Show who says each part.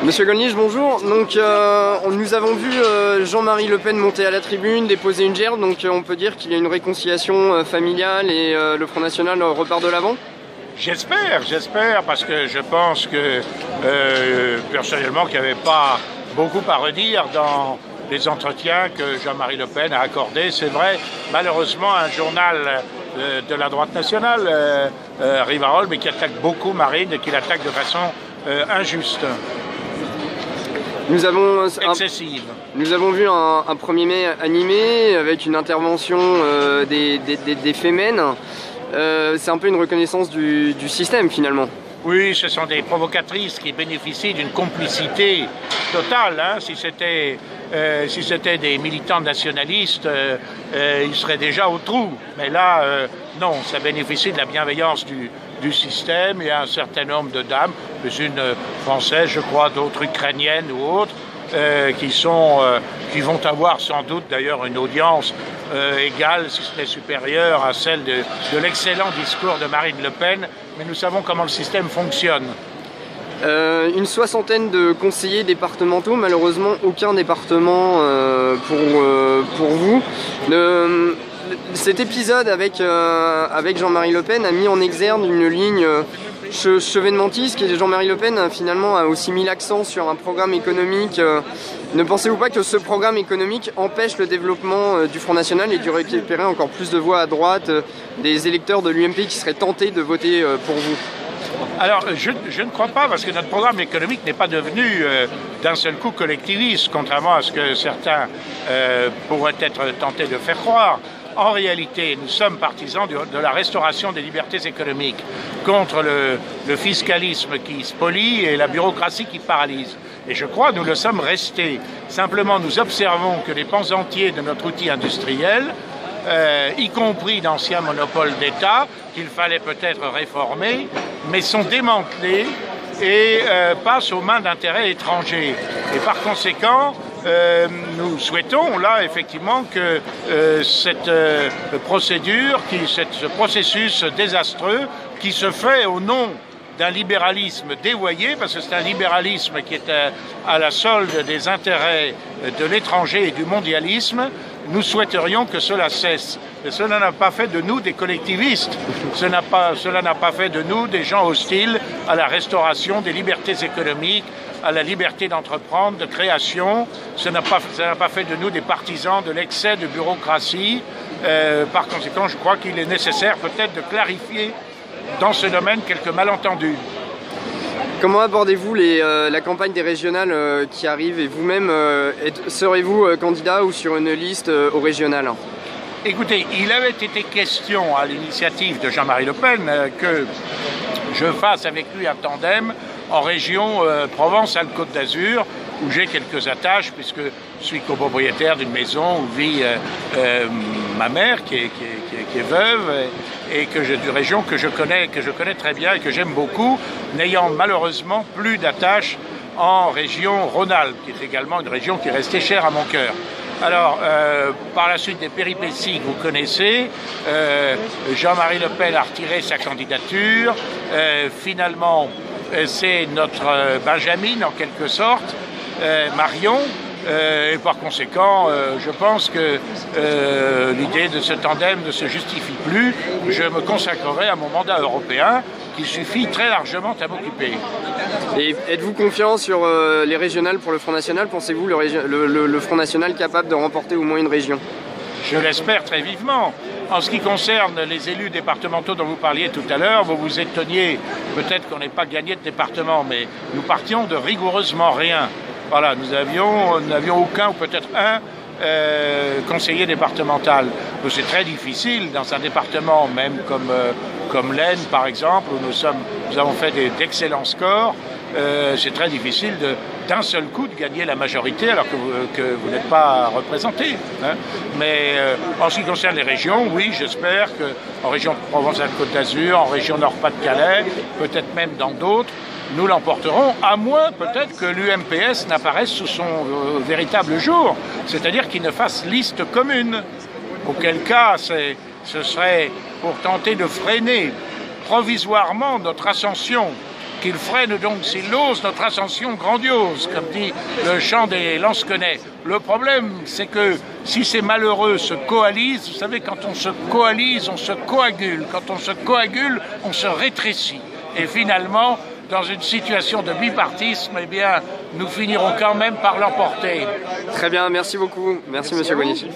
Speaker 1: Monsieur Gollnisch, bonjour. Donc, nous avons vu Jean-Marie Le Pen monter à la tribune, déposer une gerbe, donc on peut dire qu'il y a une réconciliation familiale et le Front National repart de l'avant.
Speaker 2: J'espère, parce que je pense que, personnellement, qu'il n'y avait pas beaucoup à redire dans les entretiens que Jean-Marie Le Pen a accordés. C'est vrai, malheureusement, un journal de la droite nationale, Rivarol, mais qui attaque beaucoup Marine et qui l'attaque de façon injuste.
Speaker 1: Excessive. Nous avons vu un 1er mai animé avec une intervention des Femen. C'est un peu une reconnaissance du système finalement.
Speaker 2: Oui, ce sont des provocatrices qui bénéficient d'une complicité totale. Hein. Si c'était des militants nationalistes, ils seraient déjà au trou. Mais là, non, ça bénéficie de la bienveillance du système. Il y a un certain nombre de dames, une française, je crois, d'autres ukrainiennes ou autres, qui vont avoir sans doute d'ailleurs une audience égale, si ce n'est supérieure, à celle de l'excellent discours de Marine Le Pen. Mais nous savons comment le système fonctionne.
Speaker 1: Une soixantaine de conseillers départementaux, malheureusement aucun département pour vous. Cet épisode avec Jean-Marie Le Pen a mis en exergue une ligne chevènementiste et Jean-Marie Le Pen finalement a aussi mis l'accent sur un programme économique. Ne pensez-vous pas que ce programme économique empêche le développement du Front National et de récupérer encore plus de voix à droite des électeurs de l'UMP qui seraient tentés de voter pour vous?
Speaker 2: Alors, je ne crois pas, parce que notre programme économique n'est pas devenu d'un seul coup collectiviste, contrairement à ce que certains pourraient être tentés de faire croire. En réalité, nous sommes partisans de la restauration des libertés économiques contre le fiscalisme qui spolie et la bureaucratie qui paralyse. Et je crois que nous le sommes restés. Simplement, nous observons que les pans entiers de notre outil industriel, y compris d'anciens monopoles d'État, qu'il fallait peut-être réformer, mais sont démantelés et passent aux mains d'intérêts étrangers. Et par conséquent, nous souhaitons là effectivement que cette procédure, ce processus désastreux qui se fait au nom d'un libéralisme dévoyé, parce que c'est un libéralisme qui est à la solde des intérêts de l'étranger et du mondialisme, nous souhaiterions que cela cesse. Mais cela n'a pas fait de nous des collectivistes, cela n'a pas fait de nous des gens hostiles à la restauration des libertés économiques, à la liberté d'entreprendre, de création. Ça n'a pas fait de nous des partisans de l'excès de bureaucratie. Par conséquent, je crois qu'il est nécessaire peut-être de clarifier dans ce domaine quelques malentendus.
Speaker 1: Comment abordez-vous la campagne des régionales qui arrive et vous-même, serez-vous candidat ou sur une liste aux régionales?
Speaker 2: Écoutez, il avait été question à l'initiative de Jean-Marie Le Pen que je fasse avec lui un tandem en région Provence-Alpes-Côte d'Azur, où j'ai quelques attaches, puisque je suis copropriétaire d'une maison où vit ma mère, qui est veuve, et d'une région que je connais très bien et que j'aime beaucoup, n'ayant malheureusement plus d'attaches en région Rhône-Alpes, qui est également une région qui est restée chère à mon cœur. Alors, par la suite des péripéties que vous connaissez, Jean-Marie Le Pen a retiré sa candidature. Finalement, c'est notre Benjamin, en quelque sorte, Marion. Et par conséquent, je pense que l'idée de ce tandem ne se justifie plus. Je me consacrerai à mon mandat européen, qui suffit très largement à m'occuper.
Speaker 1: Et êtes-vous confiant sur les régionales pour le Front National? Pensez-vous le Front National capable de remporter au moins une région?
Speaker 2: Je l'espère très vivement. En ce qui concerne les élus départementaux dont vous parliez tout à l'heure, vous vous étonniez peut-être qu'on n'ait pas gagné de département, mais nous partions de rigoureusement rien. Voilà, nous n'avions aucun ou peut-être un conseiller départemental. Donc c'est très difficile dans un département, même comme l'Aisne par exemple, où nous avons fait d'excellents scores. C'est très difficile d'un seul coup de gagner la majorité alors que vous n'êtes pas représenté. Hein. Mais en ce qui concerne les régions, oui, j'espère qu'en région Provence-Alpes-Côte d'Azur, en région Nord-Pas-de-Calais, peut-être même dans d'autres, nous l'emporterons, à moins peut-être que l'UMPS n'apparaisse sous son véritable jour, c'est-à-dire qu'il ne fasse liste commune. Auquel cas, ce serait pour tenter de freiner provisoirement notre ascension qu'il freine donc s'il l'ose notre ascension grandiose, comme dit le chant des Lansquenets. Le problème, c'est que si ces malheureux se coalisent, vous savez, quand on se coalise, on se coagule. Quand on se coagule, on se rétrécit. Et finalement, dans une situation de bipartisme, eh bien, nous finirons quand même par l'emporter.
Speaker 1: Très bien, merci beaucoup. Merci Monsieur Bonici.